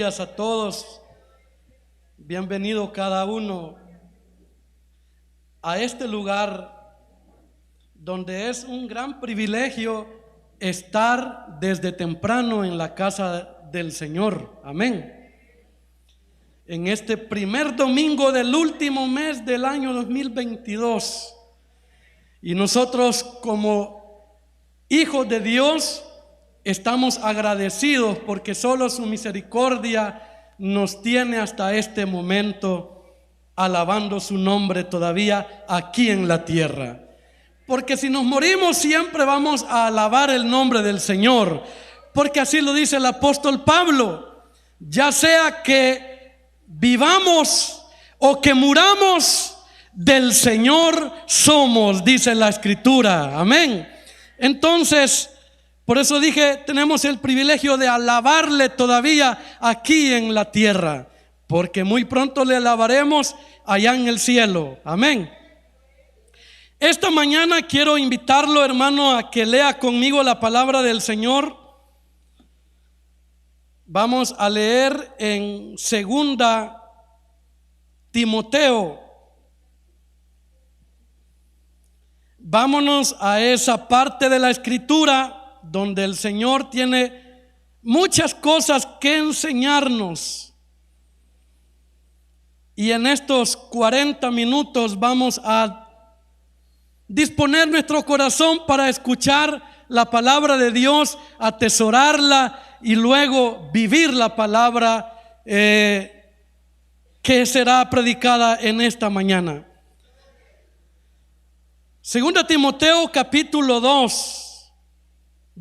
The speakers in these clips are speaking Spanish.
Buenos días a todos, bienvenido cada uno a este lugar donde es un gran privilegio estar desde temprano en la casa del Señor. Amén. En este primer domingo del último mes del año 2022, y nosotros como hijos de Dios estamos agradecidos porque solo su misericordia nos tiene hasta este momento alabando su nombre todavía aquí en la tierra. Porque si nos morimos siempre vamos a alabar el nombre del Señor, porque así lo dice el apóstol Pablo: ya sea que vivamos o que muramos, del Señor somos, dice la Escritura. Amén. Entonces, por eso dije, tenemos el privilegio de alabarle todavía aquí en la tierra, porque muy pronto le alabaremos allá en el cielo. Amén. Esta mañana quiero invitarlo, hermano, a que lea conmigo la palabra del Señor. Vamos a leer en 2 Timoteo. Vámonos a esa parte de la Escritura donde el Señor tiene muchas cosas que enseñarnos. Y en estos 40 minutos vamos a disponer nuestro corazón para escuchar la palabra de Dios, atesorarla y luego vivir la palabra que será predicada en esta mañana. 2 Timoteo capítulo 2,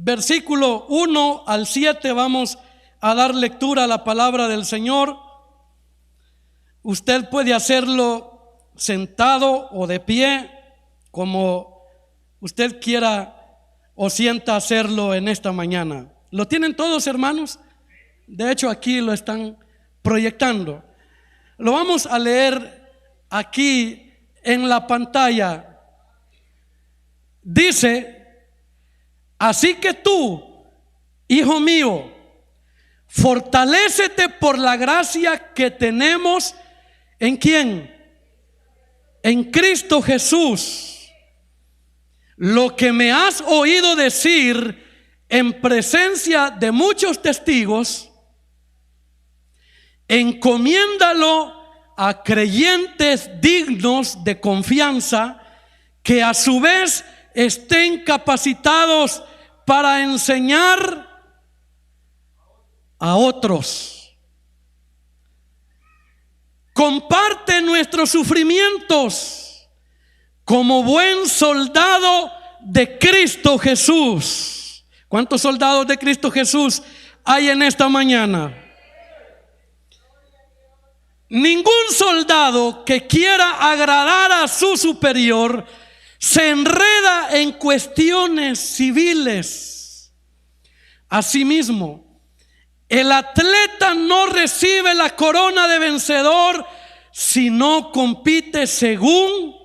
versículo 1 al 7, vamos a dar lectura a la palabra del Señor. Usted puede hacerlo sentado o de pie, como usted quiera o sienta hacerlo en esta mañana. ¿Lo tienen todos, hermanos? De hecho, aquí lo están proyectando. Lo vamos a leer aquí en la pantalla. Dice: así que tú, hijo mío, fortalécete por la gracia que tenemos ¿en quién? En Cristo Jesús. Lo que me has oído decir en presencia de muchos testigos, encomiéndalo a creyentes dignos de confianza, que a su vez estén capacitados para enseñar a otros. Comparte nuestros sufrimientos como buen soldado de Cristo Jesús. ¿Cuántos soldados de Cristo Jesús hay en esta mañana? Ningún soldado que quiera agradar a su superior se enreda en cuestiones civiles. Asimismo, el atleta no recibe la corona de vencedor si no compite según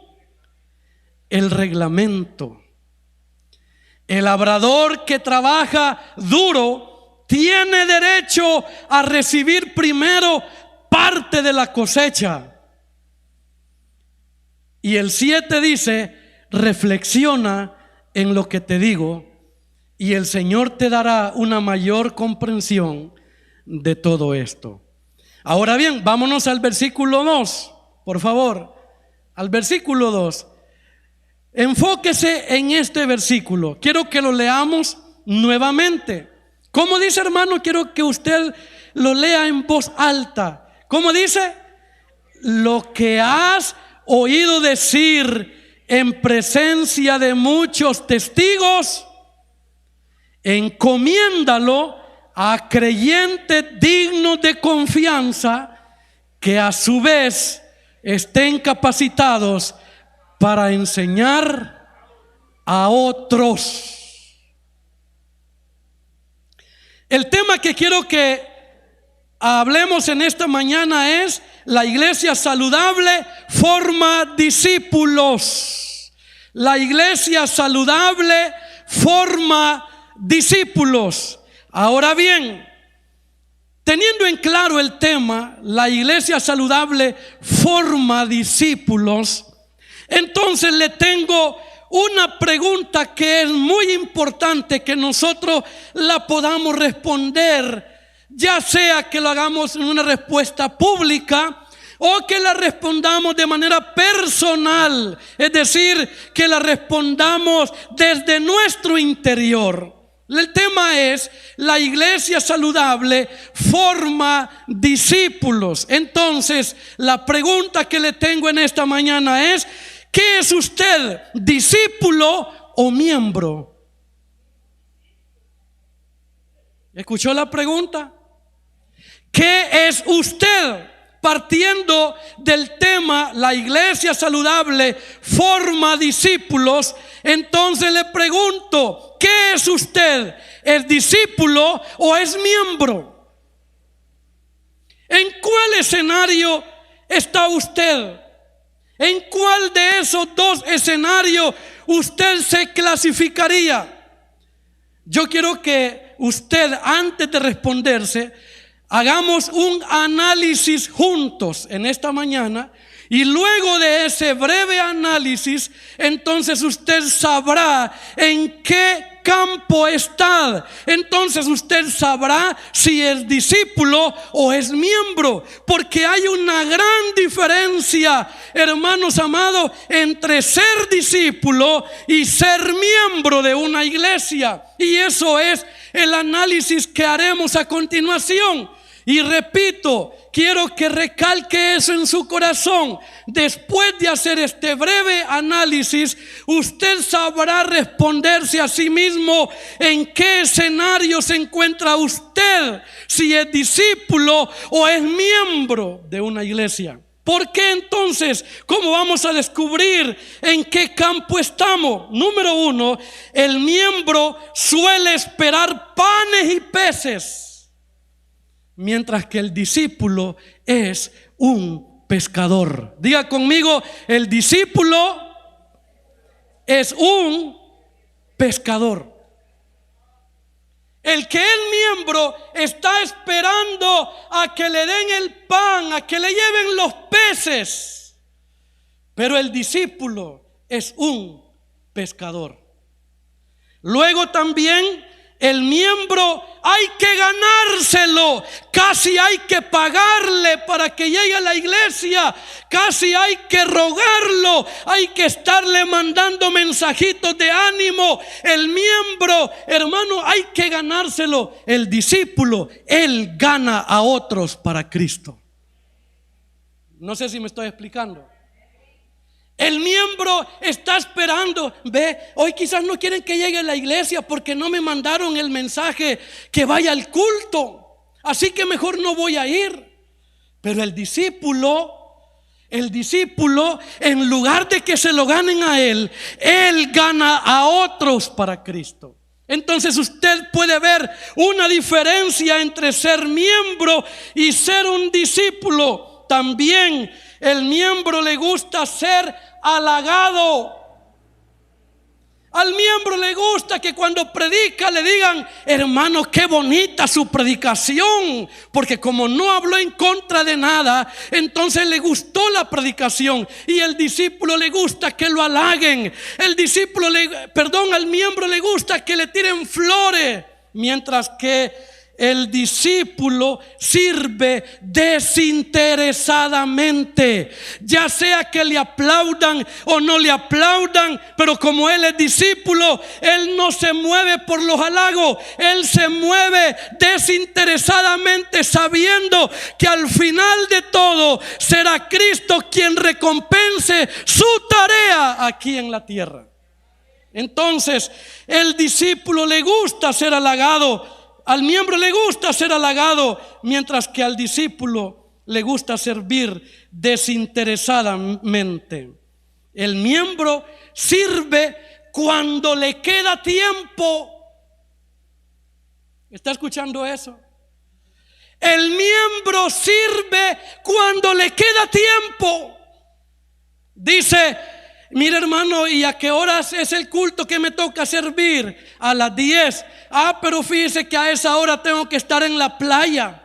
el reglamento. El labrador que trabaja duro tiene derecho a recibir primero parte de la cosecha. Y el 7 dice: reflexiona en lo que te digo, y el Señor te dará una mayor comprensión de todo esto. Ahora bien, vámonos al versículo 2, por favor. Al versículo 2. Enfóquese en este versículo. Quiero que lo leamos nuevamente. ¿Cómo dice, hermano? Quiero que usted lo lea en voz alta. ¿Cómo dice? Lo que has oído decir en presencia de muchos testigos, encomiéndalo a creyentes dignos de confianza, que a su vez estén capacitados para enseñar a otros. El tema que quiero que hablemos en esta mañana es: la iglesia saludable forma discípulos. La iglesia saludable forma discípulos. Ahora bien, Teniendo en claro el tema, la iglesia saludable forma discípulos, entonces le tengo una pregunta que es muy importante que nosotros la podamos responder, ya sea que lo hagamos en una respuesta pública o que la respondamos de manera personal, es decir, que la respondamos desde nuestro interior. El tema es: la iglesia saludable forma discípulos. Entonces, la pregunta que le tengo en esta mañana es: ¿qué es usted, discípulo o miembro? ¿Escuchó la pregunta? ¿Qué es usted? Partiendo del tema, la iglesia saludable forma discípulos, entonces le pregunto: ¿qué es usted? ¿Es discípulo o es miembro? ¿En cuál escenario está usted? ¿En cuál de esos dos escenarios usted se clasificaría? Yo quiero que usted, antes de responderse, hagamos un análisis juntos en esta mañana, y luego de ese breve análisis, entonces usted sabrá en qué campo está. Entonces usted sabrá si es discípulo o es miembro, porque hay una gran diferencia, hermanos amados, entre ser discípulo y ser miembro de una iglesia. Y eso es el análisis que haremos a continuación. Y repito, quiero que recalque eso en su corazón. Después de hacer este breve análisis, usted sabrá responderse a sí mismo en qué escenario se encuentra usted, si es discípulo o es miembro de una iglesia. ¿Por qué entonces? ¿Cómo vamos a descubrir en qué campo estamos? Número uno, el miembro suele esperar panes y peces, mientras que el discípulo es un pescador. Diga conmigo: el discípulo es un pescador. El que es miembro está esperando a que le den el pan, a que le lleven los peces. Pero el discípulo es un pescador. Luego también el miembro hay que ganárselo, casi hay que pagarle para que llegue a la iglesia, casi hay que rogarlo, hay que estarle mandando mensajitos de ánimo. El miembro, hermano, hay que ganárselo. El discípulo, él gana a otros para Cristo. No sé si me estoy explicando. El miembro está esperando. Ve, hoy quizás no quieren que llegue a la iglesia porque no me mandaron el mensaje que vaya al culto, así que mejor no voy a ir. Pero el discípulo, en lugar de que se lo ganen a él gana a otros para Cristo. Entonces usted puede ver una diferencia entre ser miembro y ser un discípulo. También el miembro le gusta ser halagado. Al miembro le gusta que cuando predica le digan: hermano, qué bonita su predicación, porque como no habló en contra de nada, entonces le gustó la predicación. Y el discípulo le gusta que lo halaguen. Al miembro le gusta que le tiren flores, mientras que el discípulo sirve desinteresadamente, ya sea que le aplaudan o no le aplaudan. Pero como él es discípulo, él no se mueve por los halagos, él se mueve desinteresadamente, sabiendo que al final de todo será Cristo quien recompense su tarea aquí en la tierra. Entonces, el discípulo le gusta ser halagado, al miembro le gusta ser halagado, mientras que al discípulo le gusta servir desinteresadamente. El miembro sirve cuando le queda tiempo. ¿Está escuchando eso? El miembro sirve cuando le queda tiempo. Dice: mire, hermano, ¿y a qué horas es el culto que me toca servir? A las 10. Pero fíjese que a esa hora tengo que estar en la playa.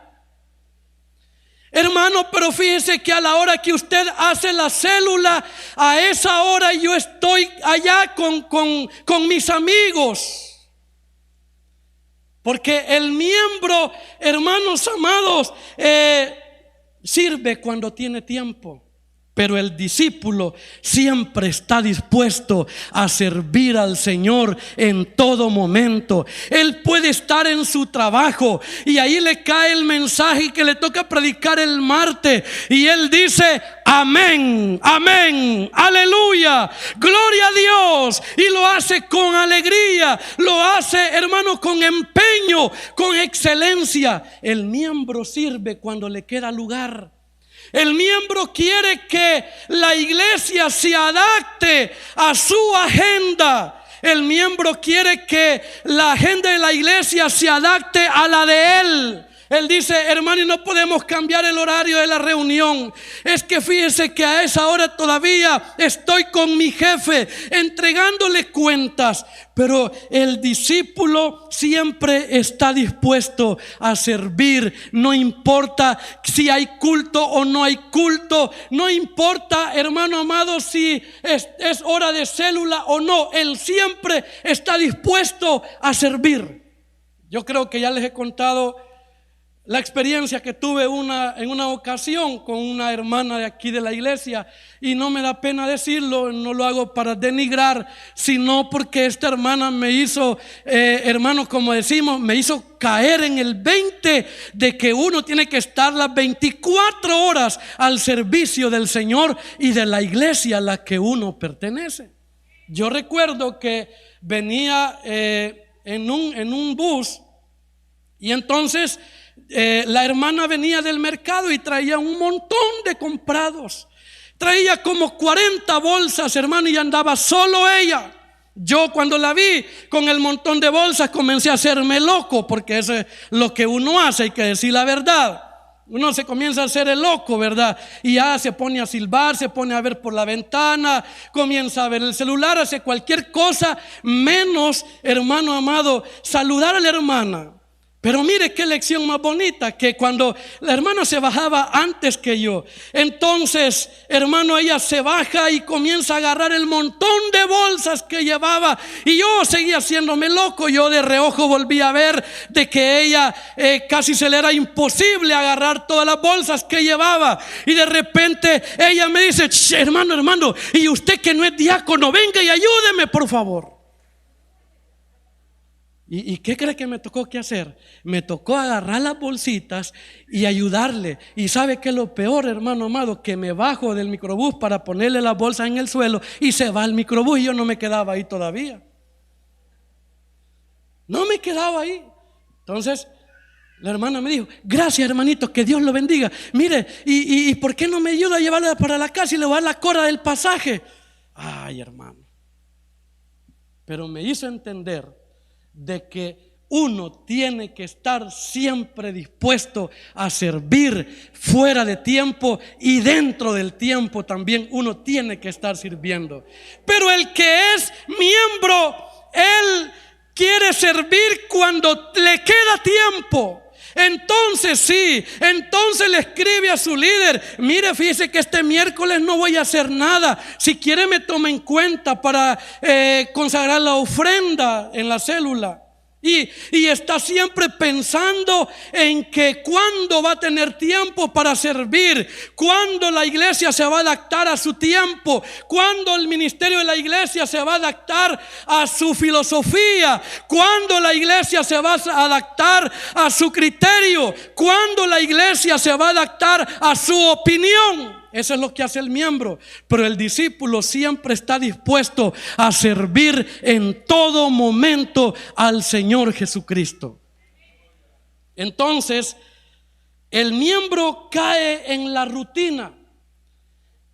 hermano, pero fíjese que a la hora que usted hace la célula, a esa hora yo estoy allá con mis amigos. Porque el miembro, hermanos amados, sirve cuando tiene tiempo. Pero el discípulo siempre está dispuesto a servir al Señor en todo momento. Él puede estar en su trabajo y ahí le cae el mensaje que le toca predicar el martes. Y él dice: amén, amén, aleluya, gloria a Dios. Y lo hace con alegría, lo hace, hermano, con empeño, con excelencia. El miembro sirve cuando le queda lugar. El miembro quiere que la iglesia se adapte a su agenda. El miembro quiere que la agenda de la iglesia se adapte a la de él. Él dice: hermano, y no podemos cambiar el horario de la reunión. Es que fíjese que a esa hora todavía estoy con mi jefe entregándole cuentas. Pero el discípulo siempre está dispuesto a servir. No importa si hay culto o no hay culto. No importa, hermano amado, si es hora de célula o no. Él siempre está dispuesto a servir. Yo creo que ya les he contado la experiencia que tuve en una ocasión con una hermana de aquí de la iglesia, y no me da pena decirlo, no lo hago para denigrar, sino porque esta hermana me hizo, hermano, como decimos, me hizo caer en el 20 de que uno tiene que estar las 24 horas al servicio del Señor y de la iglesia a la que uno pertenece. Yo recuerdo que venía en un bus, y entonces la hermana venía del mercado y traía un montón de comprados. Traía como 40 bolsas, hermano, y andaba solo ella. Yo cuando la vi con el montón de bolsas comencé a hacerme loco, porque eso es lo que uno hace, hay que decir la verdad. Uno se comienza a hacer el loco, ¿verdad? Y ya se pone a silbar, se pone a ver por la ventana, comienza a ver el celular, hace cualquier cosa menos, hermano amado, saludar a la hermana. Pero mire qué lección más bonita, que cuando la hermana se bajaba antes que yo, entonces, hermano, ella se baja y comienza a agarrar el montón de bolsas que llevaba, y yo seguía haciéndome loco. Yo de reojo volví a ver de que ella casi se le era imposible agarrar todas las bolsas que llevaba, y de repente ella me dice: hermano, y usted que no es diácono, venga y ayúdeme por favor. ¿Y qué cree que me tocó que hacer? Me tocó agarrar las bolsitas y ayudarle. Y sabe que lo peor, hermano amado, que me bajo del microbús para ponerle las bolsas en el suelo y se va el microbús, y yo no me quedaba ahí todavía. No me quedaba ahí. Entonces la hermana me dijo: gracias, hermanito, que Dios lo bendiga. Mire, ¿y por qué no me ayuda a llevarla para la casa y le voy a dar la cora del pasaje? Ay, hermano. Pero me hizo entender de que uno tiene que estar siempre dispuesto a servir fuera de tiempo, y dentro del tiempo también uno tiene que estar sirviendo. Pero el que es miembro, él quiere servir cuando le queda tiempo. Entonces sí, entonces le escribe a su líder: mire, fíjese que este miércoles no voy a hacer nada, si quiere me toma en cuenta para consagrar la ofrenda en la célula. Y está siempre pensando en que cuándo va a tener tiempo para servir, cuándo la iglesia se va a adaptar a su tiempo, cuándo el ministerio de la iglesia se va a adaptar a su filosofía, cuándo la iglesia se va a adaptar a su criterio, cuándo la iglesia se va a adaptar a su opinión. Eso es lo que hace el miembro. Pero el discípulo siempre está dispuesto a servir en todo momento al Señor Jesucristo. Entonces, el miembro cae en la rutina.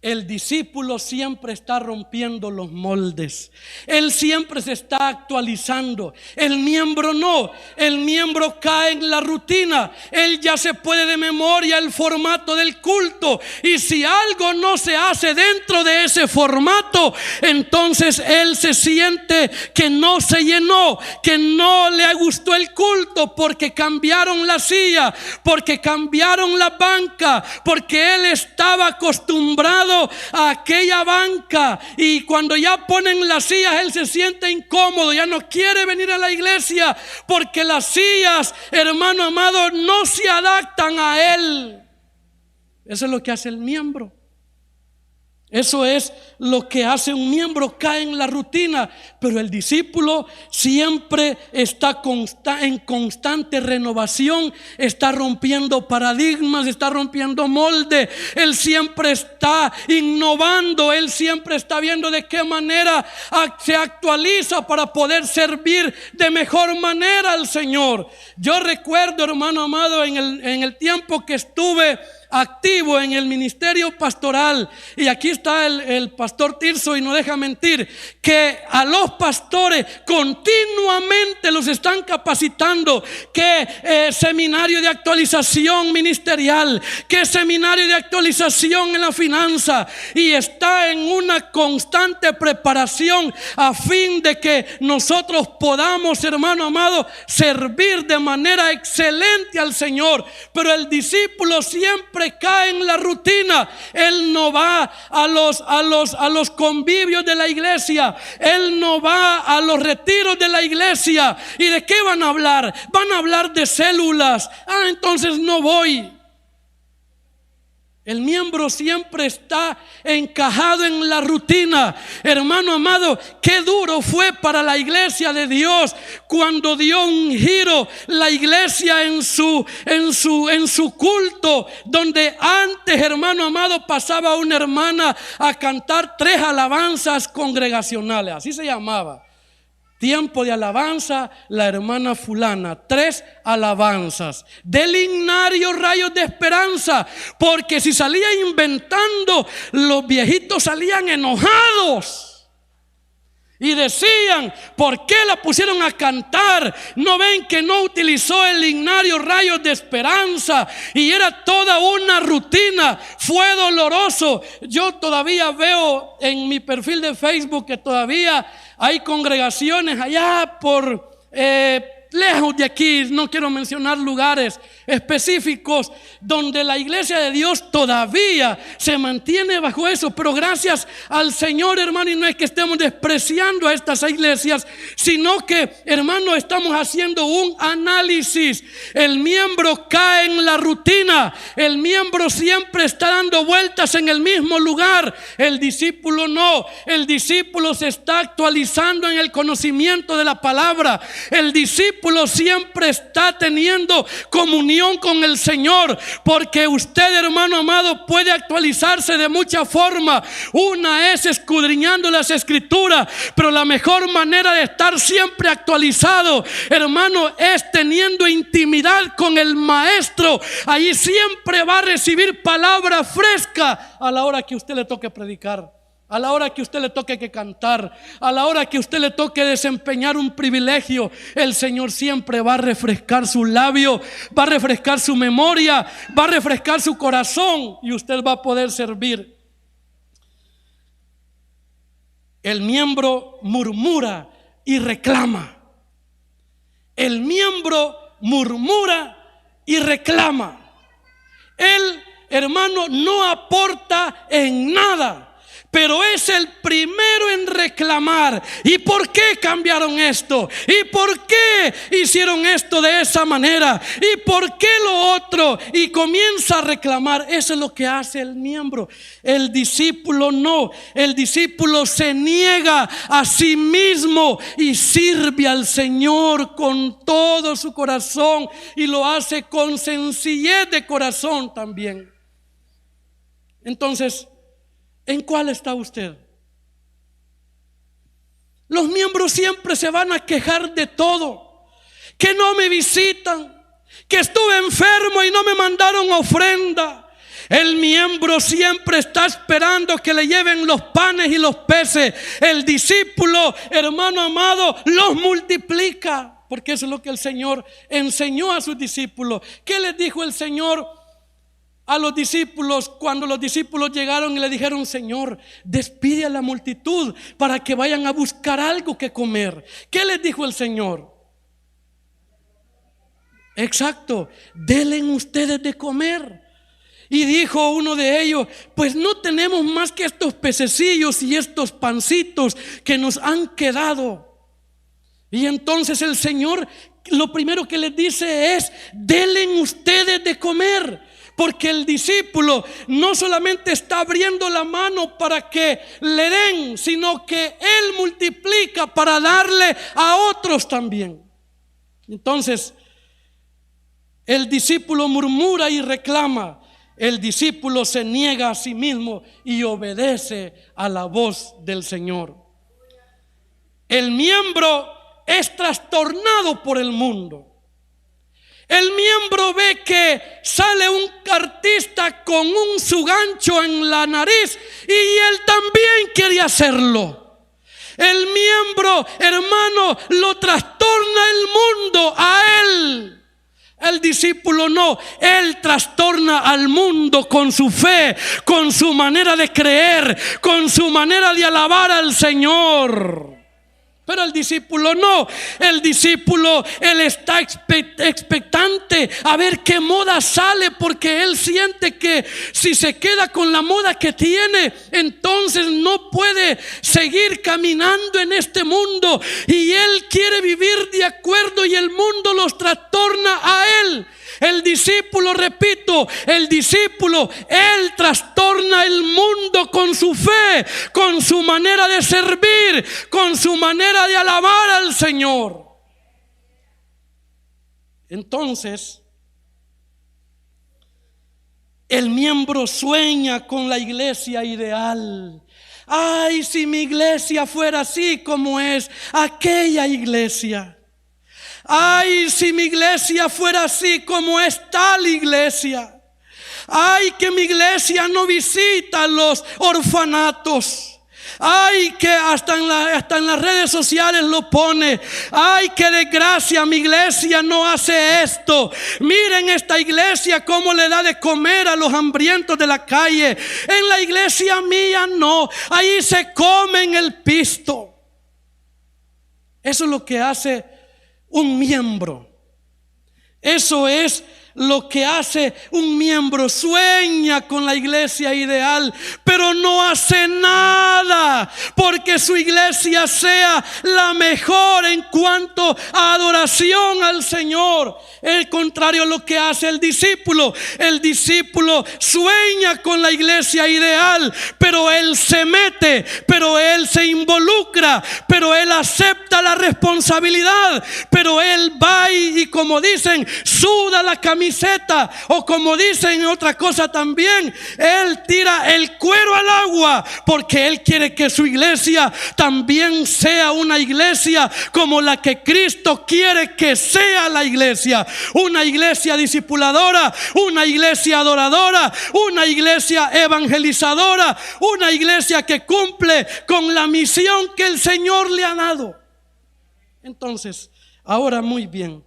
El discípulo siempre está rompiendo los moldes. Él siempre se está actualizando. El miembro no. El miembro cae en la rutina. Él ya se puede de memoria el formato del culto. Y si algo no se hace dentro de ese formato, entonces él se siente que no se llenó, que no le gustó el culto, porque cambiaron la silla, porque cambiaron la banca, porque él estaba acostumbrado a aquella banca, y cuando ya ponen las sillas él se siente incómodo, ya no quiere venir a la iglesia, porque las sillas, hermano amado, no se adaptan a él. Eso es lo que hace el miembro. Eso es lo que hace un miembro, cae en la rutina. Pero el discípulo siempre está en constante renovación, está rompiendo paradigmas, está rompiendo molde. Él siempre está innovando, él siempre está viendo de qué manera se actualiza para poder servir de mejor manera al Señor. Yo recuerdo, hermano amado, en el tiempo que estuve activo en el ministerio pastoral, y aquí está el pastor Tirso y no deja mentir, que a los pastores continuamente los están capacitando, que seminario de actualización ministerial, que seminario de actualización en la finanza, y está en una constante preparación a fin de que nosotros podamos, hermano amado, servir de manera excelente al Señor. Pero el discípulo siempre cae en la rutina. Él no va a los convivios de la iglesia, él no va a los retiros de la iglesia. ¿Y de qué van a hablar? Van a hablar de células. Entonces no voy. El miembro siempre está encajado en la rutina. Hermano amado, qué duro fue para la iglesia de Dios cuando dio un giro la iglesia en su culto, donde antes, hermano amado, pasaba una hermana a cantar 3 alabanzas congregacionales, así se llamaba. Tiempo de alabanza, la hermana fulana, 3 alabanzas. Del himnario Rayos de Esperanza, porque si salía inventando, los viejitos salían enojados y decían: ¿por qué la pusieron a cantar? ¿No ven que no utilizó el himnario Rayos de Esperanza? Y era toda una rutina. Fue doloroso. Yo todavía veo en mi perfil de Facebook que todavía hay congregaciones allá por lejos de aquí, no quiero mencionar lugares específicos, donde la iglesia de Dios todavía se mantiene bajo eso. Pero gracias al Señor, hermano, y no es que estemos despreciando a estas iglesias, sino que, hermano, estamos haciendo un análisis. El miembro cae en la rutina, el miembro siempre está dando vueltas en el mismo lugar. El discípulo no. El discípulo se está actualizando en el conocimiento de la palabra. El discípulo siempre está teniendo comunión con el Señor, porque usted, hermano amado, puede actualizarse de muchas formas. Una es escudriñando las escrituras, pero la mejor manera de estar siempre actualizado, hermano, es teniendo intimidad con el Maestro. Allí siempre va a recibir palabra fresca a la hora que usted le toque predicar, a la hora que usted le toque que cantar, a la hora que usted le toque desempeñar un privilegio. El Señor siempre va a refrescar su labio, va a refrescar su memoria, va a refrescar su corazón, y usted va a poder servir. El miembro murmura y reclama. El miembro murmura y reclama. Él, hermano, no aporta en nada, pero es el primero en reclamar. ¿Y por qué cambiaron esto? ¿Y por qué hicieron esto de esa manera? ¿Y por qué lo otro? Y comienza a reclamar. Eso es lo que hace el miembro. El discípulo no. El discípulo se niega a sí mismo y sirve al Señor con todo su corazón, y lo hace con sencillez de corazón también. Entonces, ¿en cuál está usted? Los miembros siempre se van a quejar de todo: que no me visitan, que estuve enfermo y no me mandaron ofrenda, El miembro siempre está esperando que le lleven los panes y los peces. El discípulo, hermano amado, los multiplica, porque eso es lo que el Señor enseñó a sus discípulos. ¿Qué les dijo el Señor a los discípulos cuando los discípulos llegaron y le dijeron: Señor, despide a la multitud para que vayan a buscar algo que comer? ¿Qué les dijo el Señor? Exacto, denle ustedes de comer. Y dijo uno de ellos: pues no tenemos más que estos pececillos y estos pancitos que nos han quedado. Y entonces el Señor lo primero que les dice es: denle ustedes de comer. Porque el discípulo no solamente está abriendo la mano para que le den, sino que él multiplica para darle a otros también. Entonces el discípulo murmura y reclama. El discípulo se niega a sí mismo y obedece a la voz del Señor. El miembro es trastornado por el mundo. El miembro ve que sale un artista con su gancho en la nariz y él también quiere hacerlo. El miembro, hermano, lo trastorna el mundo a él. El discípulo no, él trastorna al mundo con su fe, con su manera de creer, con su manera de alabar al Señor. Pero el discípulo no, el discípulo, él está expectante a ver qué moda sale, porque él siente que si se queda con la moda que tiene, entonces no puede seguir caminando en este mundo, y él quiere vivir de acuerdo y el mundo los trastorna a él. El discípulo, repito, el discípulo, él trastorna el mundo con su fe, con su manera de servir, con su manera de alabar al Señor. Entonces, el miembro sueña con la iglesia ideal. Ay, si mi iglesia fuera así como es aquella iglesia. Ay, si mi iglesia fuera así como es tal iglesia. Ay, que mi iglesia no visita los orfanatos. Ay, que hasta en las redes sociales lo pone. Ay, qué desgracia, mi iglesia no hace esto. Miren esta iglesia cómo le da de comer a los hambrientos de la calle. En la iglesia mía no, ahí se comen el pisto. Eso es lo que hace un miembro. Eso es lo que hace un miembro. Sueña con la iglesia ideal, pero no hace nada porque su iglesia sea la mejor en cuanto a adoración al Señor. El contrario a lo que hace el discípulo. El discípulo sueña con la iglesia ideal, pero él se mete, pero él se involucra, pero él acepta la responsabilidad, pero él va y como dicen, suda la camiseta, o como dicen otra cosa también, él tira el cuero al agua, porque él quiere que su iglesia también sea una iglesia como la que Cristo quiere que sea la iglesia. Una iglesia discipuladora, una iglesia adoradora, una iglesia evangelizadora, una iglesia que cumple con la misión que el Señor le ha dado. Entonces, ahora muy bien,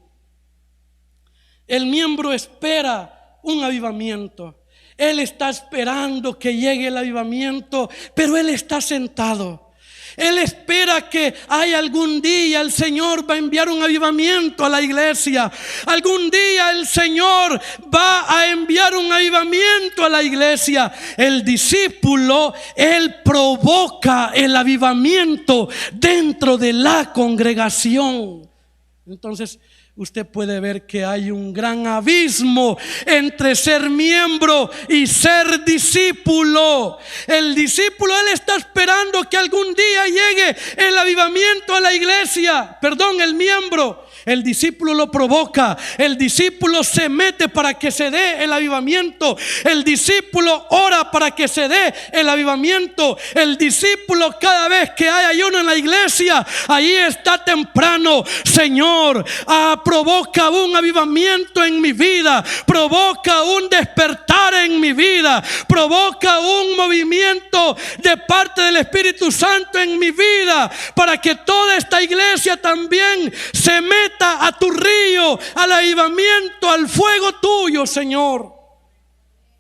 el miembro espera un avivamiento. Él está esperando que llegue el avivamiento, pero él está sentado. Él espera que algún día el Señor va a enviar un avivamiento a la iglesia. Algún día el Señor va a enviar un avivamiento a la iglesia. El discípulo, él provoca el avivamiento dentro de la congregación. Entonces, usted puede ver que hay un gran abismo entre ser miembro y ser discípulo. El discípulo, él está esperando que algún día llegue el avivamiento a la iglesia. Perdón, el miembro. el discípulo lo provoca, el discípulo se mete para que se dé el avivamiento, el discípulo ora para que se dé el avivamiento, el discípulo cada vez que hay ayuno en la iglesia, ahí está temprano. Señor, provoca un avivamiento en mi vida, provoca un despertar en mi vida, provoca un movimiento de parte del Espíritu Santo en mi vida, para que toda esta iglesia también se meta a tu río, al avivamiento, al fuego tuyo, Señor.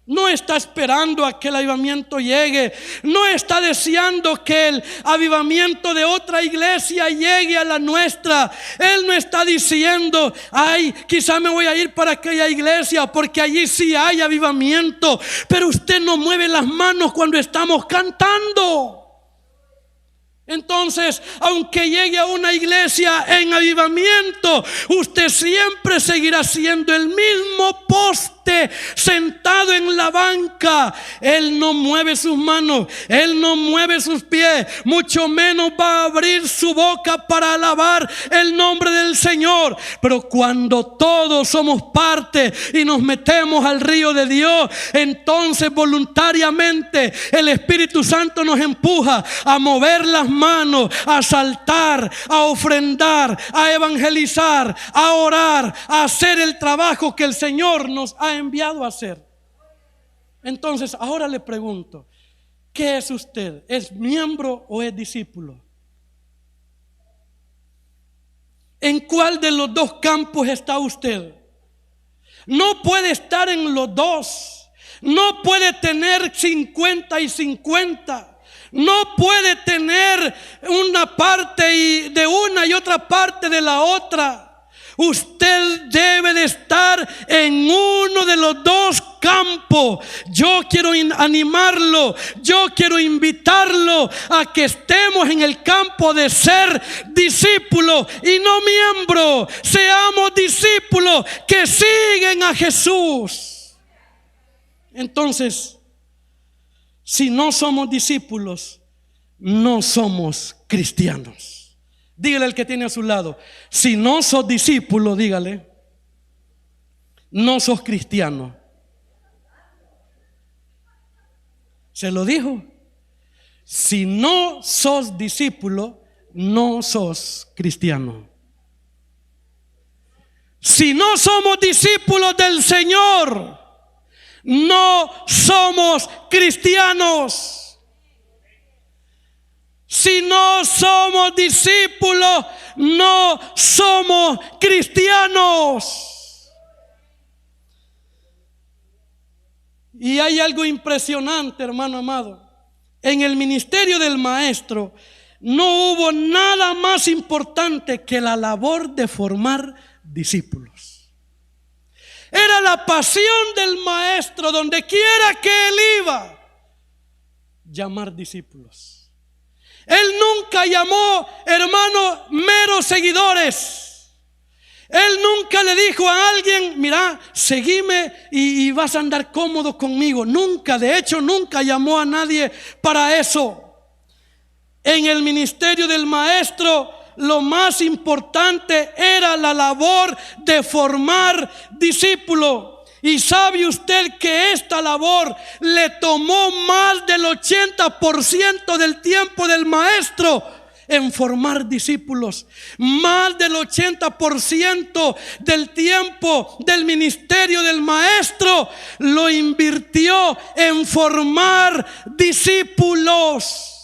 No está esperando a que el avivamiento llegue, no está deseando que el avivamiento de otra iglesia llegue a la nuestra. Él no está diciendo: ay, quizá me voy a ir para aquella iglesia porque allí sí hay avivamiento. Pero usted no mueve las manos cuando estamos cantando. Entonces, aunque llegue a una iglesia en avivamiento, usted siempre seguirá siendo el mismo poste sentado en la banca. Él no mueve sus manos, él no mueve sus pies, mucho menos va a abrir su boca para alabar el nombre del Señor. Pero cuando todos somos parte y nos metemos al río de Dios, entonces voluntariamente el Espíritu Santo nos empuja a mover las manos, a saltar, a ofrendar, a evangelizar, a orar, a hacer el trabajo que el Señor nos ha enviado a hacer. Entonces, ahora le pregunto: ¿qué es usted? ¿Es miembro o es discípulo? ¿En cuál de los dos campos está usted? No puede estar en los dos. No puede tener 50 y 50. No puede tener una parte de una y otra parte de la otra. Usted debe de estar en uno de los dos campos. Yo quiero animarlo, yo quiero invitarlo a que estemos en el campo de ser discípulos y no miembros. Seamos discípulos que siguen a Jesús. Entonces, si no somos discípulos, no somos cristianos. Dígale al que tiene a su lado: si no sos discípulo, dígale, no sos cristiano. Se lo dijo. Si no sos discípulo, no sos cristiano. Si no somos discípulos del Señor, no somos cristianos. Si no somos discípulos, no somos cristianos. Y hay algo impresionante, hermano amado. En el ministerio del maestro no hubo nada más importante que la labor de formar discípulos. Era la pasión del maestro, donde quiera que él iba, llamar discípulos. Él nunca llamó, hermano, meros seguidores. Él nunca le dijo a alguien: mira, seguime y vas a andar cómodo conmigo. Nunca, de hecho, nunca llamó a nadie para eso. En el ministerio del maestro, lo más importante era la labor de formar discípulos. Y sabe usted que esta labor le tomó más del 80% del tiempo del maestro en formar discípulos. Más del 80% del tiempo del ministerio del maestro lo invirtió en formar discípulos.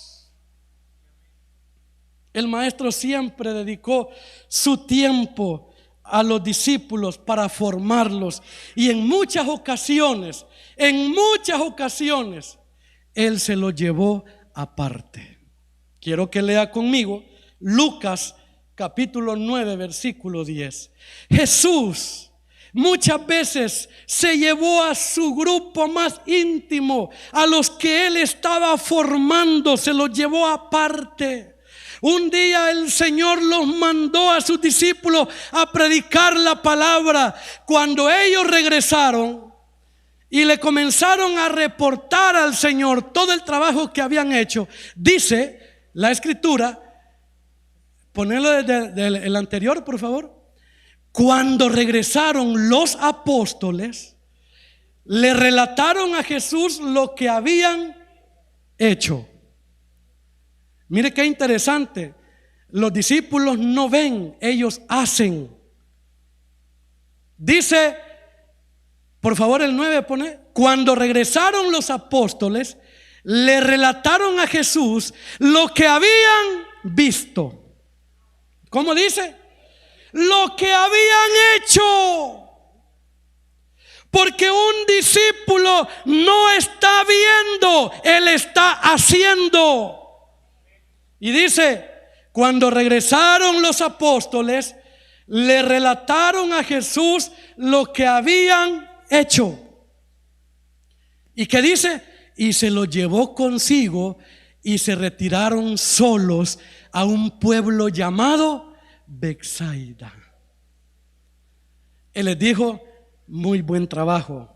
El maestro siempre dedicó su tiempo a los discípulos para formarlos, y en muchas ocasiones Él se los llevó aparte. Quiero que lea conmigo Lucas capítulo 9 versículo 10. Jesús muchas veces se llevó a su grupo más íntimo, a los que Él estaba formando, se los llevó aparte. Un día el Señor los mandó a sus discípulos a predicar la palabra. Cuando ellos regresaron y le comenzaron a reportar al Señor todo el trabajo que habían hecho, dice la escritura, ponelo desde el anterior, por favor. Cuando regresaron los apóstoles, le relataron a Jesús lo que habían hecho. Mire qué interesante. Los discípulos no ven, ellos hacen. Dice, por favor, el 9 pone: cuando regresaron los apóstoles, le relataron a Jesús lo que habían visto. ¿Cómo dice? Lo que habían hecho. Porque un discípulo no está viendo, él está haciendo. Y dice, cuando regresaron los apóstoles, le relataron a Jesús lo que habían hecho. ¿Y qué dice? Y se lo llevó consigo y se retiraron solos a un pueblo llamado Betsaida. Él les dijo: muy buen trabajo.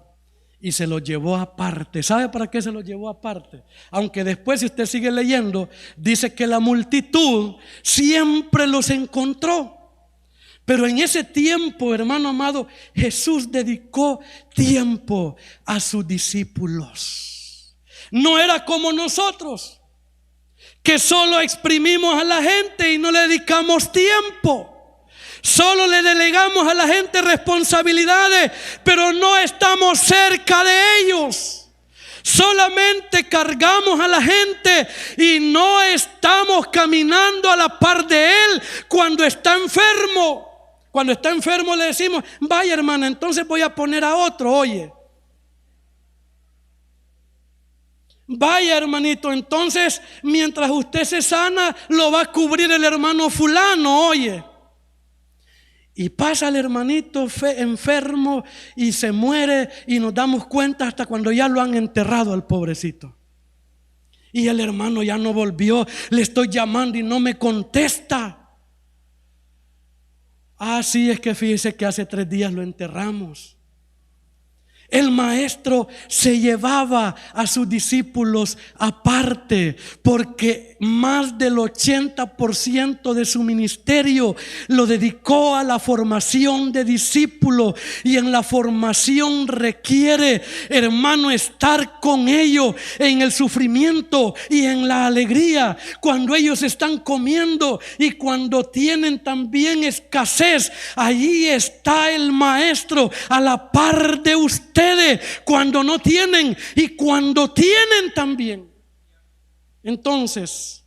Y se lo llevó aparte. ¿Sabe para qué se lo llevó aparte? Aunque después, si usted sigue leyendo, dice que la multitud siempre los encontró. Pero en ese tiempo, hermano amado, Jesús dedicó tiempo a sus discípulos. No era como nosotros, que solo exprimimos a la gente y no le dedicamos tiempo. Solo le delegamos a la gente responsabilidades, pero no estamos cerca de ellos. Solamente cargamos a la gente y no estamos caminando a la par de él cuando está enfermo. Cuando está enfermo le decimos: vaya, hermana, entonces voy a poner a otro. Oye, vaya, hermanito, entonces mientras usted se sana lo va a cubrir el hermano fulano. Oye, y pasa el hermanito enfermo y se muere, y nos damos cuenta hasta cuando ya lo han enterrado al pobrecito. Y el hermano ya no volvió, le estoy llamando y no me contesta. Sí, es que fíjese que hace 3 días lo enterramos. El maestro se llevaba a sus discípulos aparte, porque más del 80% de su ministerio lo dedicó a la formación de discípulos. Y en la formación requiere, hermano, estar con ellos en el sufrimiento y en la alegría, cuando ellos están comiendo y cuando tienen también escasez. Allí está el maestro a la par de ustedes, cuando no tienen y cuando tienen también. Entonces,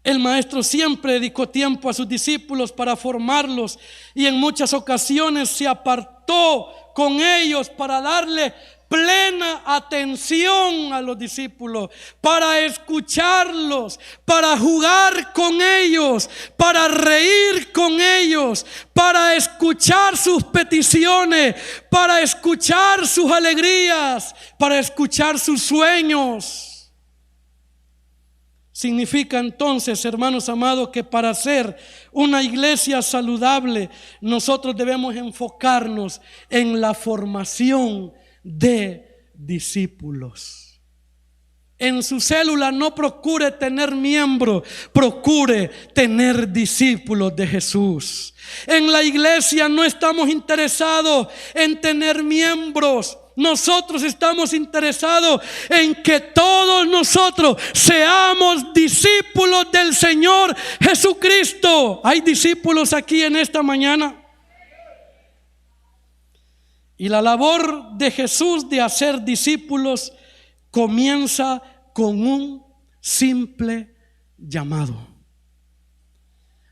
el maestro siempre dedicó tiempo a sus discípulos para formarlos, y en muchas ocasiones se apartó con ellos para darle plena atención a los discípulos, para escucharlos, para jugar con ellos, para reír con ellos, para escuchar sus peticiones, para escuchar sus alegrías, para escuchar sus sueños. Significa entonces, hermanos amados, que para ser una iglesia saludable nosotros debemos enfocarnos en la formación de discípulos. En su célula no procure tener miembros, procure tener discípulos de Jesús. En la iglesia no estamos interesados en tener miembros. Nosotros estamos interesados en que todos nosotros seamos discípulos del Señor Jesucristo. ¿Hay discípulos aquí en esta mañana? Y la labor de Jesús de hacer discípulos comienza con un simple llamado.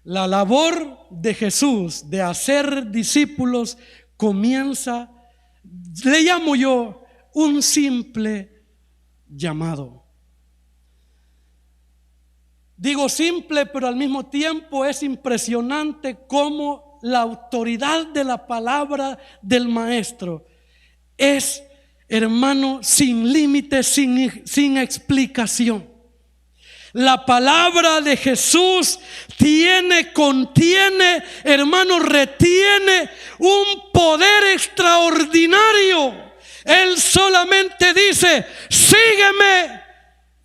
La labor de Jesús de hacer discípulos comienza, le llamo yo, un simple llamado. Digo simple, pero al mismo tiempo es impresionante cómo la autoridad de la palabra del maestro es, hermano, sin límites, sin explicación. La palabra de Jesús contiene, hermano, retiene un poder extraordinario. Él solamente dice: sígueme.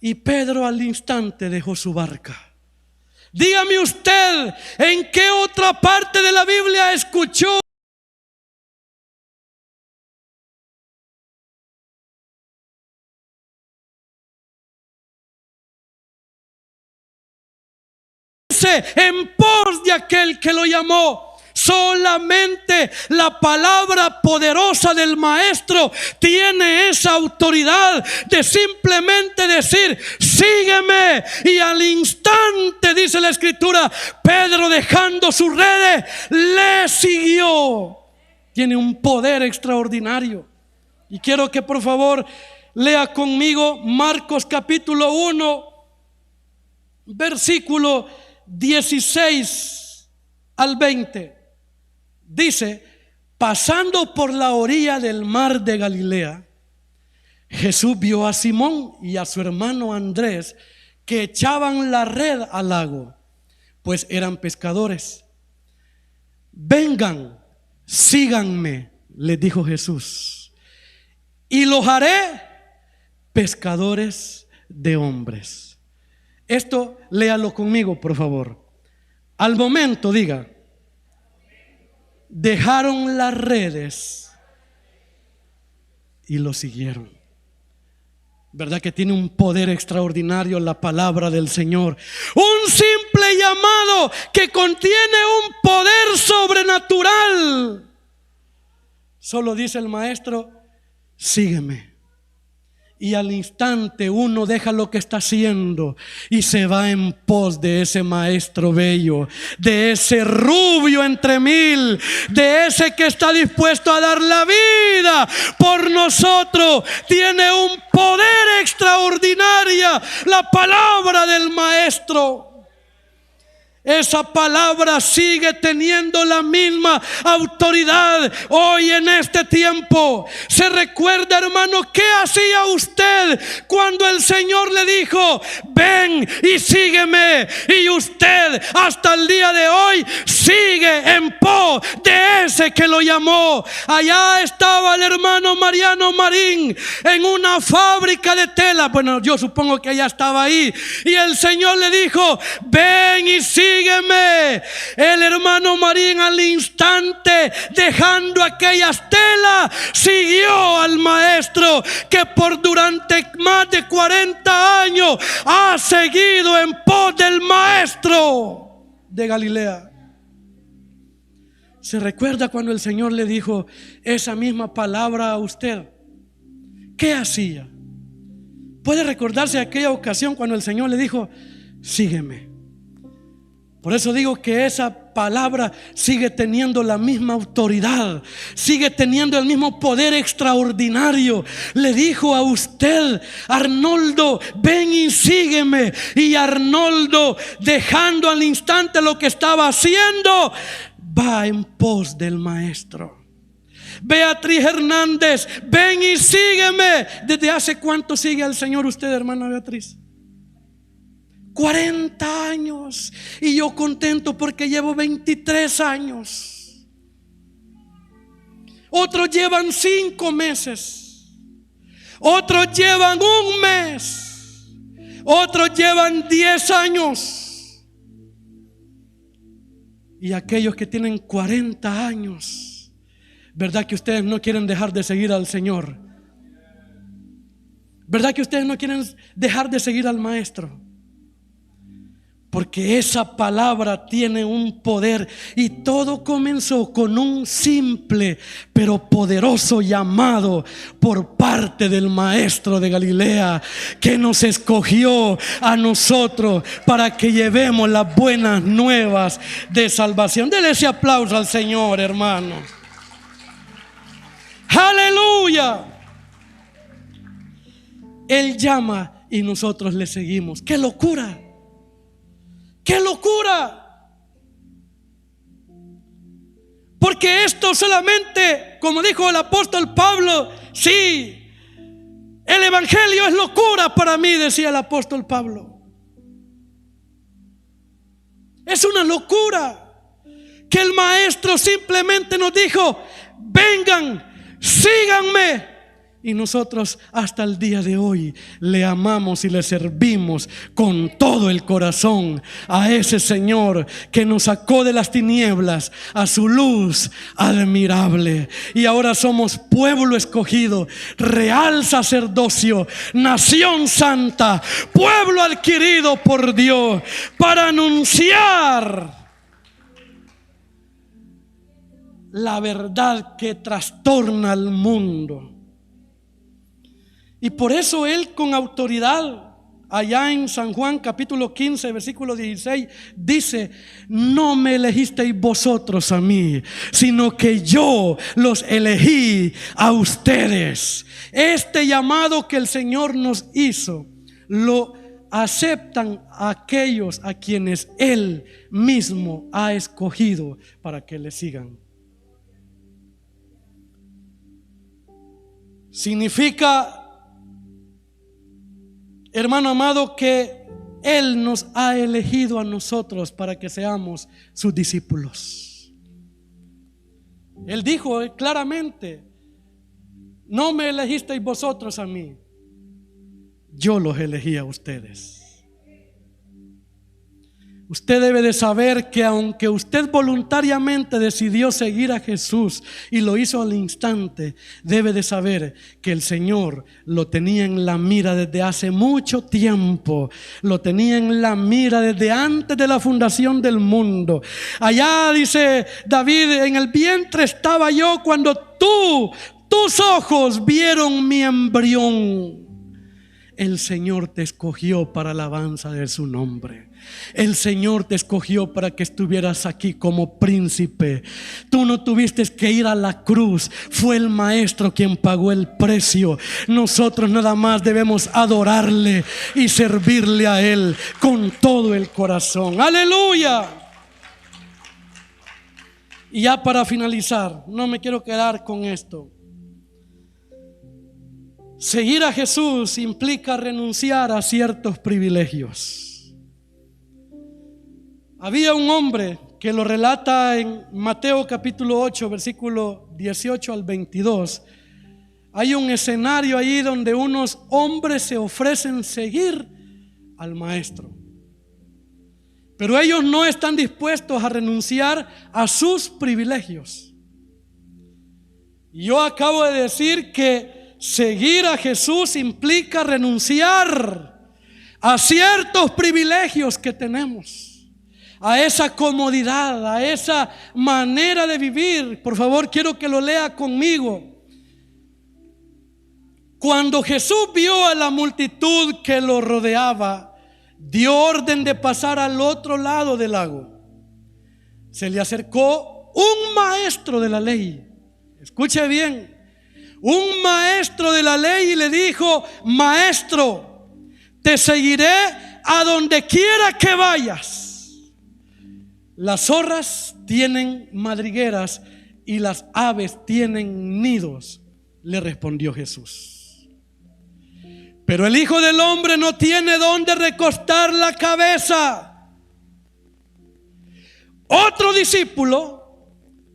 Y Pedro al instante dejó su barca. Dígame usted, ¿en qué otra parte de la Biblia escuchó en pos de aquel que lo llamó? Solamente la palabra poderosa del Maestro tiene esa autoridad de simplemente decir: sígueme. Y al instante, dice la Escritura, Pedro, dejando sus redes, le siguió. Tiene un poder extraordinario. Y quiero que por favor lea conmigo Marcos capítulo 1, versículo 16 al 20. Dice: pasando por la orilla del mar de Galilea, Jesús vio a Simón y a su hermano Andrés que echaban la red al lago, pues eran pescadores. Vengan, síganme, les dijo Jesús, y los haré pescadores de hombres. Esto léalo conmigo, por favor. Al momento, diga: dejaron las redes y lo siguieron. ¿Verdad que tiene un poder extraordinario la palabra del Señor? Un simple llamado que contiene un poder sobrenatural. Solo dice el Maestro: sígueme. Y al instante uno deja lo que está haciendo y se va en pos de ese maestro bello, de ese rubio entre mil, de ese que está dispuesto a dar la vida por nosotros. Tiene un poder extraordinario la palabra del Maestro. Esa palabra sigue teniendo la misma autoridad hoy en este tiempo. Se recuerda, hermano, ¿qué hacía usted cuando el Señor le dijo: ven y sígueme? Y usted hasta el día de hoy sigue en pos de ese que lo llamó. Allá estaba el hermano Mariano Marín en una fábrica de tela. Bueno, yo supongo que allá estaba ahí. Y el Señor le dijo: ven y sígueme. El hermano Marín al instante, dejando aquellas telas, siguió al Maestro, que por durante más de 40 años ha seguido en pos del Maestro de Galilea. ¿Se recuerda cuando el Señor le dijo esa misma palabra a usted? ¿Qué hacía? ¿Puede recordarse aquella ocasión cuando el Señor le dijo: sígueme? Por eso digo que esa palabra sigue teniendo la misma autoridad, sigue teniendo el mismo poder extraordinario. Le dijo a usted: Arnoldo, ven y sígueme. Y Arnoldo, dejando al instante lo que estaba haciendo, va en pos del Maestro. Beatriz Hernández, ven y sígueme. ¿Desde hace cuánto sigue al Señor usted, hermana Beatriz? 40 años. Y yo contento porque llevo 23 años. Otros llevan 5 meses. Otros llevan 1 mes. Otros llevan 10 años. Y aquellos que tienen 40 años, ¿verdad que ustedes no quieren dejar de seguir al Señor? ¿Verdad que ustedes no quieren dejar de seguir al Maestro? Porque esa palabra tiene un poder. Y todo comenzó con un simple pero poderoso llamado por parte del Maestro de Galilea, que nos escogió a nosotros para que llevemos las buenas nuevas de salvación. Dele ese aplauso al Señor, hermano. Aleluya. Él llama y nosotros le seguimos. ¡Qué locura! ¡Qué locura! Porque esto solamente, como dijo el apóstol Pablo, sí, el evangelio es locura para mí, decía el apóstol Pablo. Es una locura que el Maestro simplemente nos dijo: vengan, síganme, Y nosotros hasta el día de hoy le amamos y le servimos con todo el corazón a ese Señor que nos sacó de las tinieblas a su luz admirable. Y ahora somos pueblo escogido, real sacerdocio, nación santa, pueblo adquirido por Dios para anunciar la verdad que trastorna al mundo. Y por eso Él con autoridad, allá en San Juan capítulo 15 versículo 16, dice: no me elegisteis vosotros a mí, sino que yo los elegí a ustedes. Este llamado que el Señor nos hizo lo aceptan aquellos a quienes Él mismo ha escogido para que le sigan. Significa, hermano amado, que Él nos ha elegido a nosotros para que seamos sus discípulos. Él dijo claramente: no me elegisteis vosotros a mí, yo los elegí a ustedes. Usted debe de saber que aunque usted voluntariamente decidió seguir a Jesús y lo hizo al instante, debe de saber que el Señor lo tenía en la mira desde hace mucho tiempo. Lo tenía en la mira desde antes de la fundación del mundo. Allá dice David: en el vientre estaba yo cuando tus ojos vieron mi embrión. El Señor te escogió para alabanza de su nombre. El Señor te escogió para que estuvieras aquí como príncipe. Tú no tuviste que ir a la cruz, fue el Maestro quien pagó el precio. Nosotros nada más debemos adorarle y servirle a Él con todo el corazón. ¡Aleluya! Y ya para finalizar, no me quiero quedar con esto. Seguir a Jesús implica renunciar a ciertos privilegios. Había un hombre que lo relata en Mateo capítulo 8 versículo 18 al 22. Hay un escenario ahí donde unos hombres se ofrecen seguir al Maestro, pero ellos no están dispuestos a renunciar a sus privilegios. Yo acabo de decir que seguir a Jesús implica renunciar a ciertos privilegios que tenemos, a esa comodidad, a esa manera de vivir. Por favor, quiero que lo lea conmigo. Cuando Jesús vio a la multitud que lo rodeaba, dio orden de pasar al otro lado del lago. Se le acercó un maestro de la ley. Escuche bien. Un maestro de la ley y le dijo: Maestro, te seguiré a donde quiera que vayas. Las zorras tienen madrigueras y las aves tienen nidos, le respondió Jesús. Pero el Hijo del Hombre no tiene dónde recostar la cabeza. Otro discípulo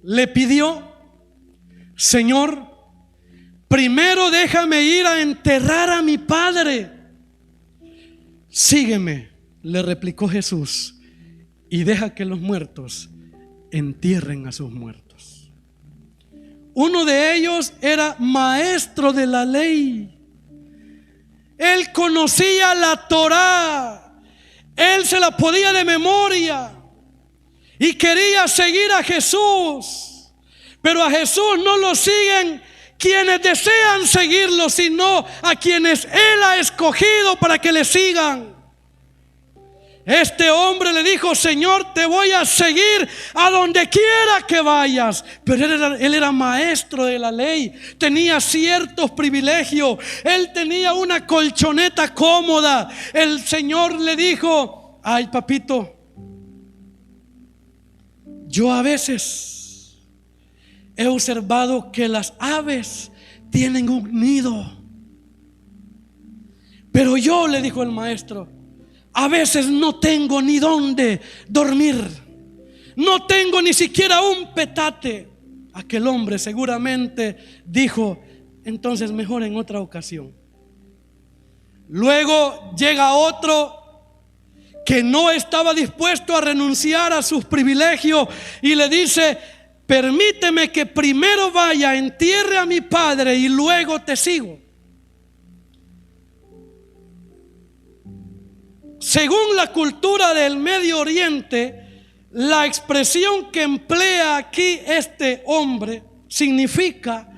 le pidió: Señor, primero déjame ir a enterrar a mi padre. Sígueme, le replicó Jesús, y deja que los muertos entierren a sus muertos. Uno de ellos era maestro de la ley. Él conocía la Torá, él se la podía de memoria y quería seguir a Jesús. Pero a Jesús no lo siguen quienes desean seguirlo, sino a quienes Él ha escogido para que le sigan. Este hombre le dijo: Señor, te voy a seguir a donde quiera que vayas. Pero él era maestro de la ley, tenía ciertos privilegios, él tenía una colchoneta cómoda. El Señor le dijo: ay, papito, yo a veces he observado que las aves tienen un nido, pero yo, le dijo el maestro, a veces no tengo ni dónde dormir, no tengo ni siquiera un petate. Aquel hombre seguramente dijo: entonces mejor en otra ocasión. Luego llega otro que no estaba dispuesto a renunciar a sus privilegios y le dice: permíteme que primero vaya, entierre a mi padre y luego te sigo. Según la cultura del Medio Oriente, la expresión que emplea aquí este hombre significa: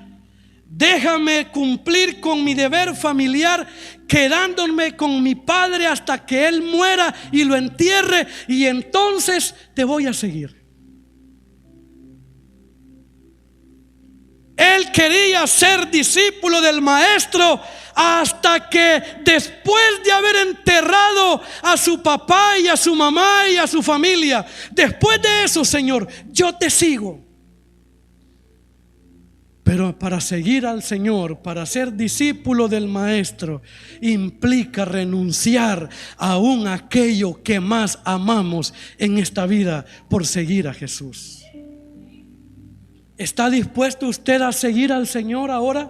déjame cumplir con mi deber familiar, quedándome con mi padre hasta que él muera y lo entierre, y entonces te voy a seguir. Él quería ser discípulo del maestro hasta que, después de haber enterrado a su papá y a su mamá y a su familia, después de eso: Señor, yo te sigo. Pero para seguir al Señor, para ser discípulo del maestro, implica renunciar aún a aquello que más amamos en esta vida por seguir a Jesús. ¿Está dispuesto usted a seguir al Señor ahora?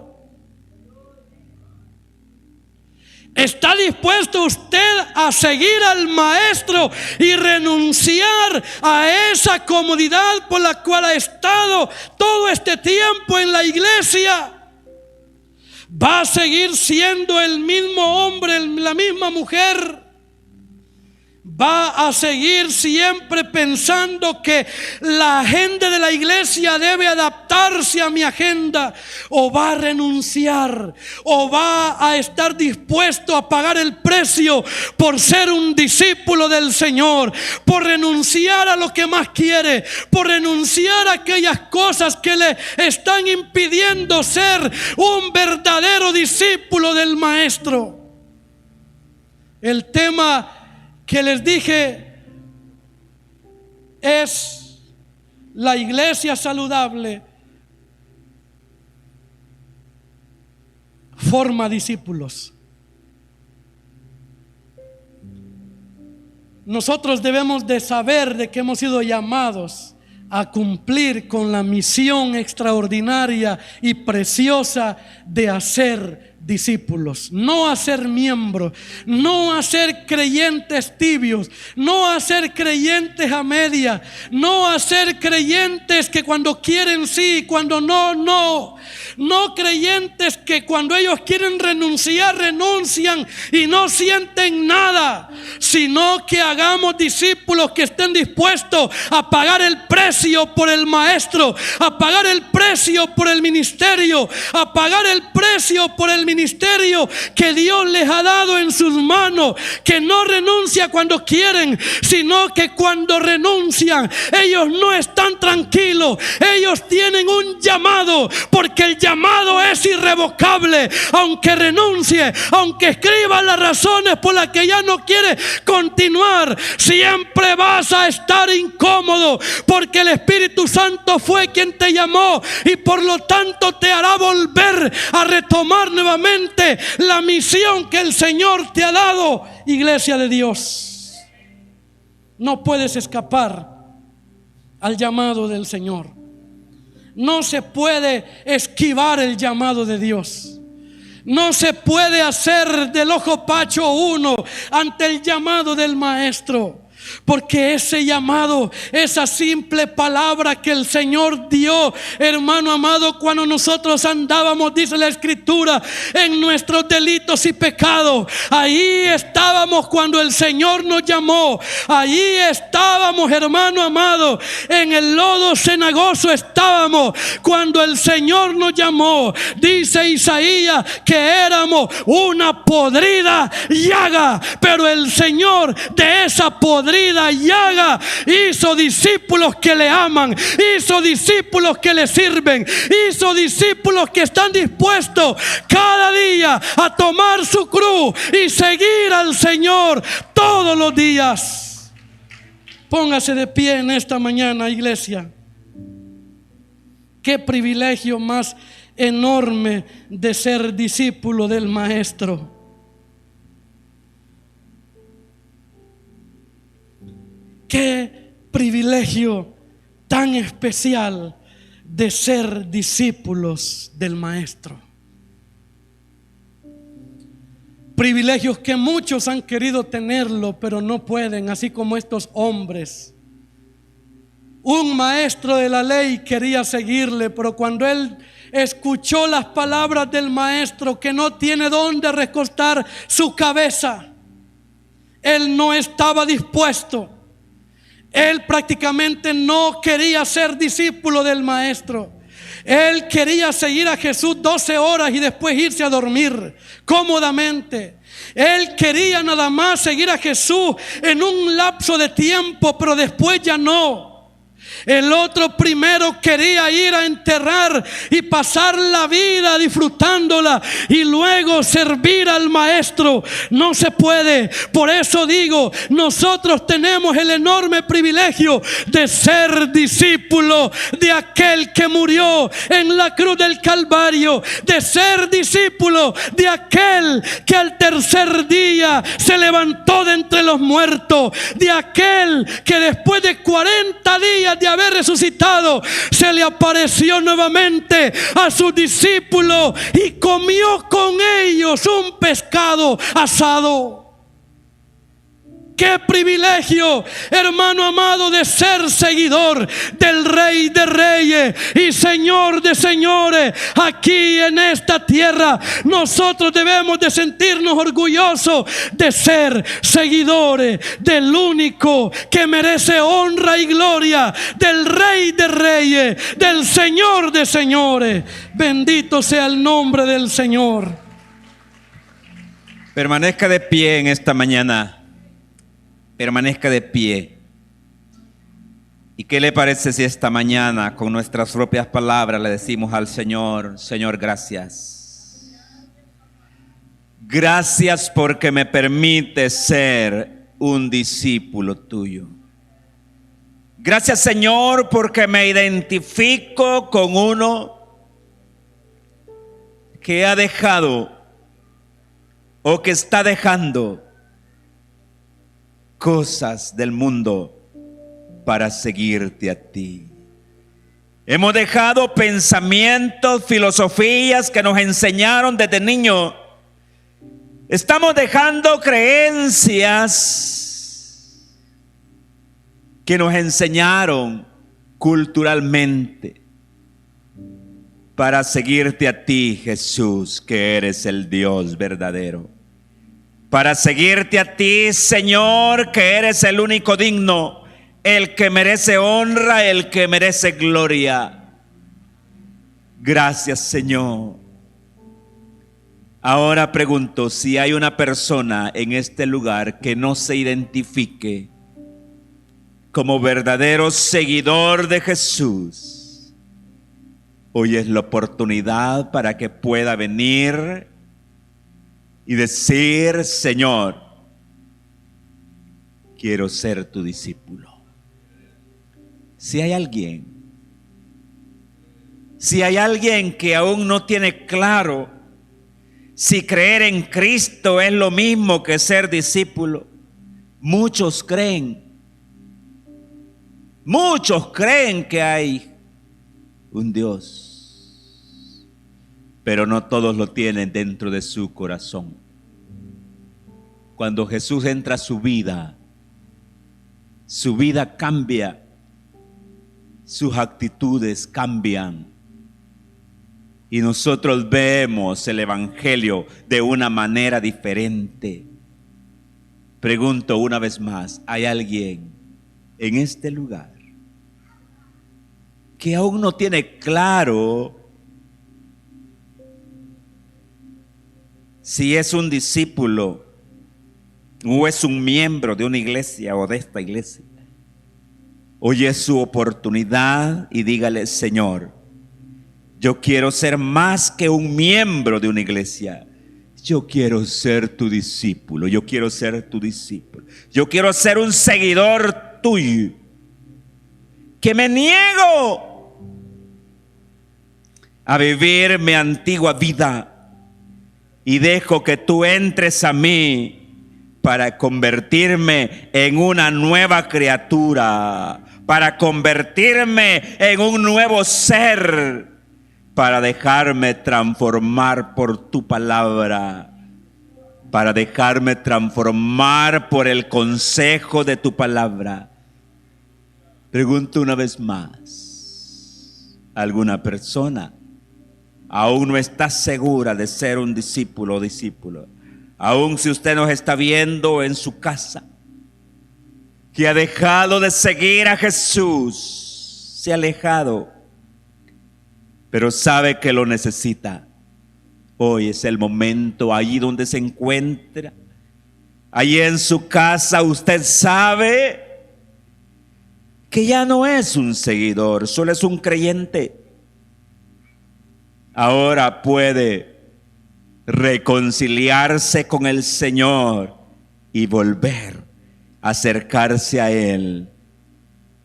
¿Está dispuesto usted a seguir al maestro y renunciar a esa comodidad por la cual ha estado todo este tiempo en la iglesia? ¿Va a seguir siendo el mismo hombre, la misma mujer? ¿Va a seguir siempre pensando que la agenda de la iglesia debe adaptarse a mi agenda? ¿O va a renunciar? ¿O va a estar dispuesto a pagar el precio por ser un discípulo del Señor? Por renunciar a lo que más quiere, por renunciar a aquellas cosas que le están impidiendo ser un verdadero discípulo del maestro. El tema que les dije es: la iglesia saludable forma discípulos. Nosotros debemos de saber de que hemos sido llamados a cumplir con la misión extraordinaria y preciosa de hacer discípulos, no a ser miembros, no a ser creyentes tibios, no a ser creyentes a media, no a ser creyentes que cuando quieren sí, cuando no, no. No creyentes que cuando ellos quieren renunciar, renuncian y no sienten nada, sino que hagamos discípulos que estén dispuestos a pagar el precio por el maestro, a pagar el precio por el ministerio, a pagar el precio por el ministerio que Dios les ha dado en sus manos, que no renuncia cuando quieren, sino que cuando renuncian, ellos no están tranquilos, ellos tienen un llamado, porque el llamado es irrevocable. Aunque renuncie, aunque escriba las razones por las que ya no quiere continuar, siempre vas a estar incómodo, porque el Espíritu Santo fue quien te llamó y por lo tanto te hará volver a retomar nuevamente la misión que el Señor te ha dado. Iglesia de Dios, no puedes escapar al llamado del Señor. No se puede esquivar el llamado de Dios. No se puede hacer del ojo pacho uno ante el llamado del maestro. Porque ese llamado, esa simple palabra que el Señor dio, hermano amado, cuando nosotros andábamos, dice la Escritura, en nuestros delitos y pecados, ahí estábamos cuando el Señor nos llamó. Ahí estábamos, hermano amado, en el lodo cenagoso estábamos cuando el Señor nos llamó. Dice Isaías que éramos una podrida llaga, pero el Señor de esa podrida llaga hizo discípulos que le aman, hizo discípulos que le sirven, hizo discípulos que están dispuestos cada día a tomar su cruz y seguir al Señor todos los días. Póngase de pie en esta mañana, iglesia. Qué privilegio más enorme de ser discípulo del maestro. Qué privilegio tan especial de ser discípulos del maestro. Privilegios que muchos han querido tenerlo, pero no pueden, así como estos hombres. Un maestro de la ley quería seguirle, pero cuando él escuchó las palabras del maestro, que no tiene dónde recostar su cabeza, él no estaba dispuesto. Él prácticamente no quería ser discípulo del maestro. Él quería seguir a Jesús 12 horas y después irse a dormir cómodamente. Él quería nada más seguir a Jesús en un lapso de tiempo, pero después ya no. El otro primero quería ir a enterrar y pasar la vida disfrutándola y luego servir al maestro. No se puede. Por eso digo, nosotros tenemos el enorme privilegio de ser discípulos de aquel que murió en la cruz del Calvario, de ser discípulos de aquel que al tercer día se levantó de entre los muertos, de aquel que después de 40 días de haber resucitado se le apareció nuevamente a sus discípulos y comió con ellos un pescado asado. Qué privilegio, hermano amado, de ser seguidor del Rey de Reyes y Señor de Señores aquí en esta tierra. Nosotros debemos de sentirnos orgullosos de ser seguidores del único que merece honra y gloria, del Rey de Reyes, del Señor de Señores. Bendito sea el nombre del Señor. Permanezca de pie en esta mañana. Permanezca de pie. ¿Y qué le parece si esta mañana con nuestras propias palabras le decimos al Señor: Señor, gracias. Gracias porque me permite ser un discípulo tuyo. Gracias, Señor, porque me identifico con uno que ha dejado o que está dejando cosas del mundo para seguirte a ti. Hemos dejado pensamientos, filosofías que nos enseñaron desde niño. Estamos dejando creencias que nos enseñaron culturalmente para seguirte a ti, Jesús, que eres el Dios verdadero. Para seguirte a ti, Señor, que eres el único digno, el que merece honra, el que merece gloria. Gracias, Señor. Ahora pregunto si hay una persona en este lugar que no se identifique como verdadero seguidor de Jesús. Hoy es la oportunidad para que pueda venir y decir: Señor, quiero ser tu discípulo. Si hay alguien que aún no tiene claro si creer en Cristo es lo mismo que ser discípulo, muchos creen que hay un Dios, pero no todos lo tienen dentro de su corazón. Cuando Jesús entra a su vida cambia, sus actitudes cambian y nosotros vemos el Evangelio de una manera diferente. Pregunto una vez más, ¿hay alguien en este lugar que aún no tiene claro si es un discípulo o es un miembro de una iglesia o de esta iglesia? Hoy es su oportunidad y dígale: Señor, yo quiero ser más que un miembro de una iglesia. Yo quiero ser tu discípulo. Yo quiero ser tu discípulo. Yo quiero ser un seguidor tuyo. Que me niego a vivir mi antigua vida y dejo que tú entres a mí para convertirme en una nueva criatura, para convertirme en un nuevo ser, para dejarme transformar por tu palabra, para dejarme transformar por el consejo de tu palabra. Pregunto una vez más, ¿alguna persona aún no está segura de ser un discípulo o discípulo? Aún si usted nos está viendo en su casa, que ha dejado de seguir a Jesús, se ha alejado, pero sabe que lo necesita. Hoy es el momento, ahí donde se encuentra, ahí en su casa, usted sabe que ya no es un seguidor, solo es un creyente. Ahora puede reconciliarse con el Señor y volver a acercarse a Él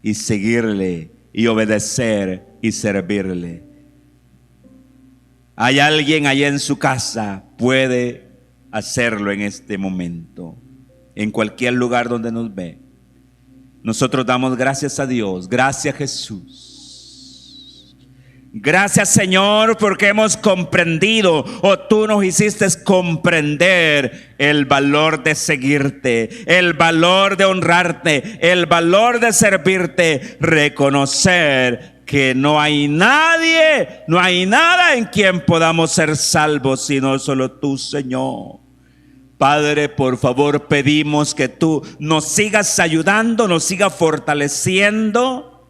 y seguirle y obedecer y servirle. Hay alguien allá en su casa, puede hacerlo en este momento, en cualquier lugar donde nos ve. Nosotros damos gracias a Dios, gracias Jesús. Gracias Señor porque hemos comprendido, o tú nos hiciste comprender el valor de seguirte, el valor de honrarte, el valor de servirte, reconocer que no hay nadie, no hay nada en quien podamos ser salvos, sino solo tú, Señor. Padre, por favor, pedimos que tú nos sigas ayudando, nos sigas fortaleciendo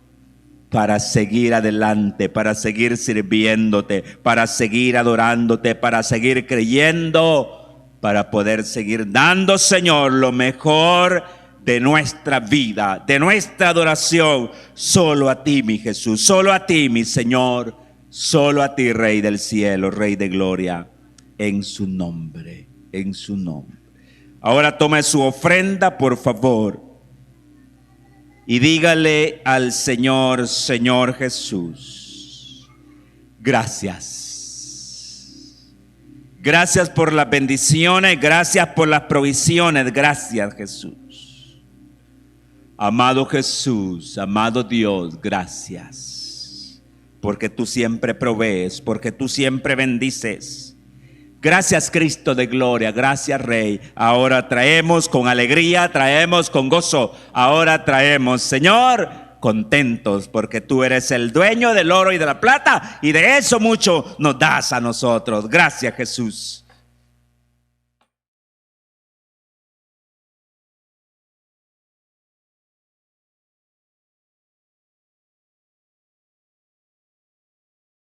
para seguir adelante, para seguir sirviéndote, para seguir adorándote, para seguir creyendo, para poder seguir dando, Señor, lo mejor de nuestra vida, de nuestra adoración, solo a ti, mi Jesús, solo a ti, mi Señor, solo a ti, Rey del cielo, Rey de gloria, en su nombre, en su nombre. Ahora tome su ofrenda, por favor, y dígale al Señor, Señor Jesús, gracias. Gracias por las bendiciones, gracias por las provisiones, gracias Jesús. Amado Jesús, amado Dios, gracias, porque tú siempre provees, porque tú siempre bendices. Gracias Cristo de gloria, gracias Rey. Ahora traemos con alegría, traemos con gozo, ahora traemos, Señor, contentos, porque tú eres el dueño del oro y de la plata, y de eso mucho nos das a nosotros. Gracias Jesús.